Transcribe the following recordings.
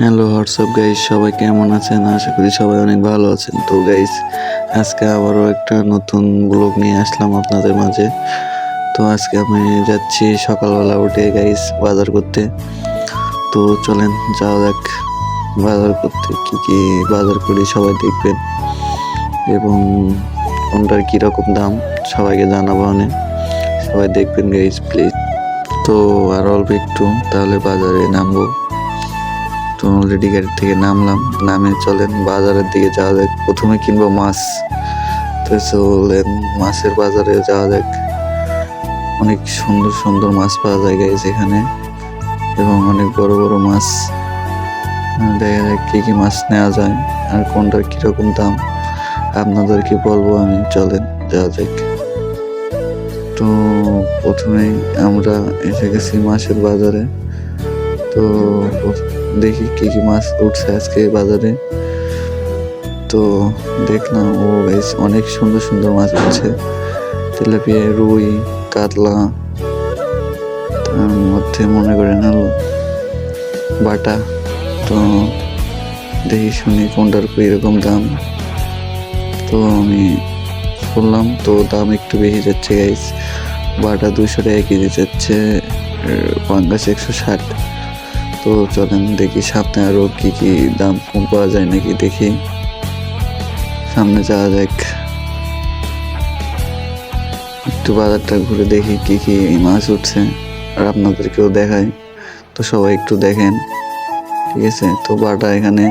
Hello WhatsApp guys, সবাই কেমন আছেন? আশা করি সবাই অনেক ভালো আছেন। তো গাইস, আজকে আবারও একটা নতুন ব্লগ নিয়ে আসলাম আপনাদের মাঝে। তো আজকে আমি যাচ্ছি সকালবেলা উঠে গাইস বাজার করতে। তো চলেন যাওয়া যাক বাজার করতে। কি কি বাজার করি সবাই দেখবেন এবং কোনটার কীরকম দাম সবাইকে জানাবো অনেক। সবাই দেখবেন গাইস প্লিজ। তো আর অল্প একটু তাহলে বাজারে নামবো। তো অলরেডি গাড়ি থেকে নামলাম, নামে চলেন বাজারের দিকে যাওয়া যাক। প্রথমে কিনবো মাছ। তো চলেন মাছের বাজারে যাওয়া যাক। অনেক সুন্দর সুন্দর মাছ পাওয়া যায় গাইস এখানে, এবং অনেক বড় বড় মাছ। দেখা যাক কি কি মাছ নেওয়া যায় আর কোনটার কিরকম দাম আপনাদেরকে বলবো আমি। চলেন যাওয়া যাক। তো প্রথমেই আমরা এসে গেছি মাছের বাজারে। তো দেখি কি কি মাছ উঠছে আজকে বাজারে। তো দেখলাম ও গাইস অনেক সুন্দর সুন্দর মাছ উঠছে। তেলাপিয়া, রুই, কাতলা, তার মধ্যে মনে করেন হলো বাটা। তো দেখি শুনি কোনটার এরকম দাম। তো আমি শুনলাম তো দাম একটু বেশি যাচ্ছে গাইস। বাটা 200 টাকা কেজি যাচ্ছে, পাঙ্গাস 160। তো চলেন দেখি সামনে আরো কি কি দাম কম পাওয়া যায় নাকি দেখি। সামনে যাওয়া যাক, একটু বাজারটা ঘুরে দেখি কি কি মাছ উঠছে আর আপনাদেরকেও দেখাই। তো সবাই একটু দেখেন, ঠিক আছে? তো বাটা এখানে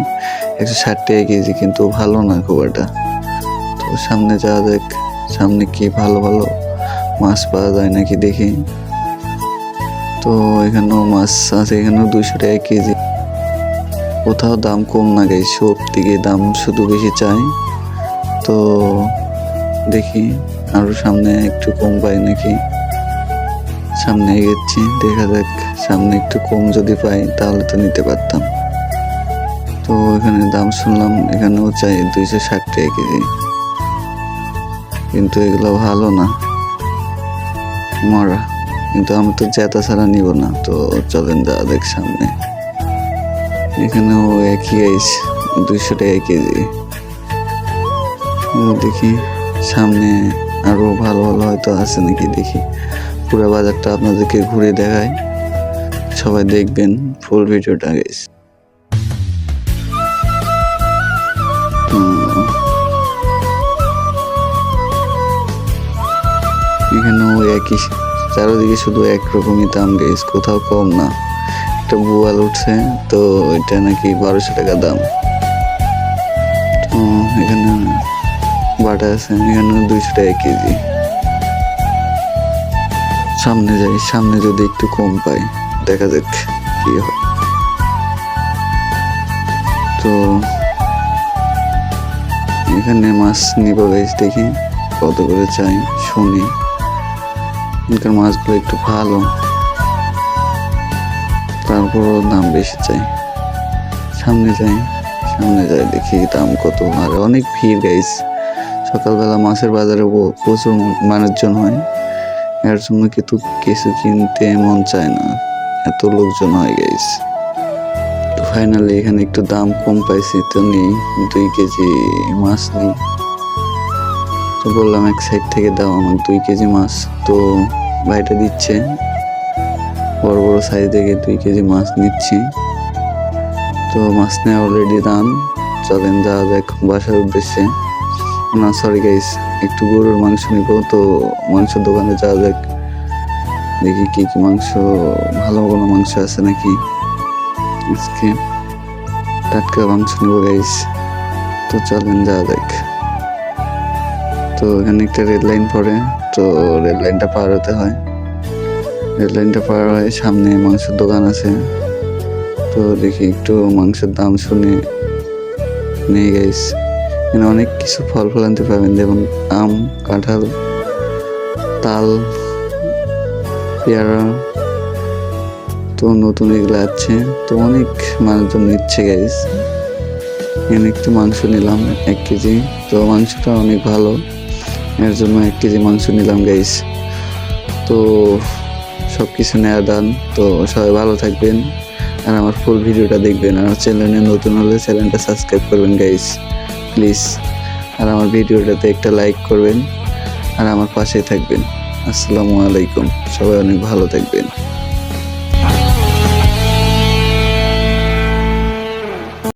160 টাকা কেজি, কিন্তু ভালো না খুব একটা। তো সামনে যাওয়া যাক, সামনে কি ভালো ভালো মাছ পাওয়া যায় নাকি দেখি। তো এখানেও মাছ আছে, এখানেও 200 টাকা কেজি। কোথাও দাম কম না গাই, সব দিকে দাম শুধু বেশি চাই। তো দেখি আরো সামনে একটু কম পাই নাকি। সামনে এগোচ্ছি, দেখা যাক সামনে একটু কম যদি পাই তাহলে তো নিতে পারতাম। তো এখানে দাম শুনলাম এখানেও চাই 260 টাকা কেজি, কিন্তু এগুলো ভালো না, মরা। কিন্তু আমি তো জেতা ছাড়া নিব না। তো চলেন যাওয়া দেখ সামনে। এখানেও একই গাইস, 200 টাকা কেজি। দেখি সামনে আরো ভালো ভালো হয়তো আছে নাকি দেখি। পুরো বাজারটা আপনাদেরকে ঘুরে দেখাই, সবাই দেখবেন ফুল ভিডিওটা গাইস। এখানেও একই, চারোদিকে শুধু একরকমই দাম গাইস, কোথাও কম না। একটা বোয়াল উঠছে, তো এটা নাকি 1200 টাকা দাম। তো এখানে বাটা আছে, এখানে 200 টাকা কেজি। সামনে যাই, সামনে যদি একটু কম পাই দেখা যাক কি হয়। তো এখানে মাছ নিব গাইস, দেখি কত করে চাই শুনি। এখানকার মাছগুলো একটু ভালো, তারপরও দাম বেশি চাই। সামনে যাই, সামনে যাই দেখি দাম কত। আর অনেক ভিড় গাইস, সকালবেলা মাছের বাজারে প্রচুর মানুষজন হয়, এর জন্য কিন্তু কিছু কিনতে মন চায় না, এত লোকজন হয় গাইস। তো ফাইনালি এখানে একটু দাম কম পাইছি, তো নেই 2 কেজি মাছ নেই। তো বললাম এক সাইড থেকে দাও আমার 2 কেজি মাছ। তো ভাইটা দিচ্ছে, বড় বড় সাইজ দেখে 2 কেজি মাছ নিচ্ছি। তো মাছ নেওয়া অলরেডি দাম। চলেন যাওয়া যাক বাসার উদ্দেশ্যে। না সরি গাইস, একটু গরুর মাংস নিব। তো মাংসের দোকানে যাওয়া যাক, দেখি কি কি মাংস, ভালো কোনো মাংস আছে নাকি। আজকে টাটকা মাংস নিব গাইস। তো চলেন যাওয়া যাক। তো এখানে একটা রেড লাইন পড়ে, তো রেড লাইনটা পার হতে হয়। রেড লাইনটা পার হয়ে সামনে মাংসের দোকান আছে। তো দেখি একটু মাংসের দাম শুনে নেই গাইস। এখানে অনেক কিছু ফল ফল আনতে পারবেন, যেমন আম, কাঁঠাল, তাল, পেয়ারা। তো নতুন এগুলো আছে, তো অনেক মানুষজন নিচ্ছে গাইস। এখানে একটু মাংস নিলাম 1 কেজি। তো মাংসটা অনেক ভালো, এর জন্য 1 কেজি মাংস নিলাম গাইস। তো সব কিছু নেওয়া দান। তো সবাই ভালো থাকবেন, আর আমার ফুল ভিডিওটা দেখবেন। আর চ্যানেলে নতুন হলে চ্যানেলটা সাবস্ক্রাইব করবেন গাইস প্লিজ। আর আমার ভিডিওটাতে একটা লাইক করবেন আর আমার পাশে থাকবেন। আসসালামু আলাইকুম, সবাই অনেক ভালো থাকবেন।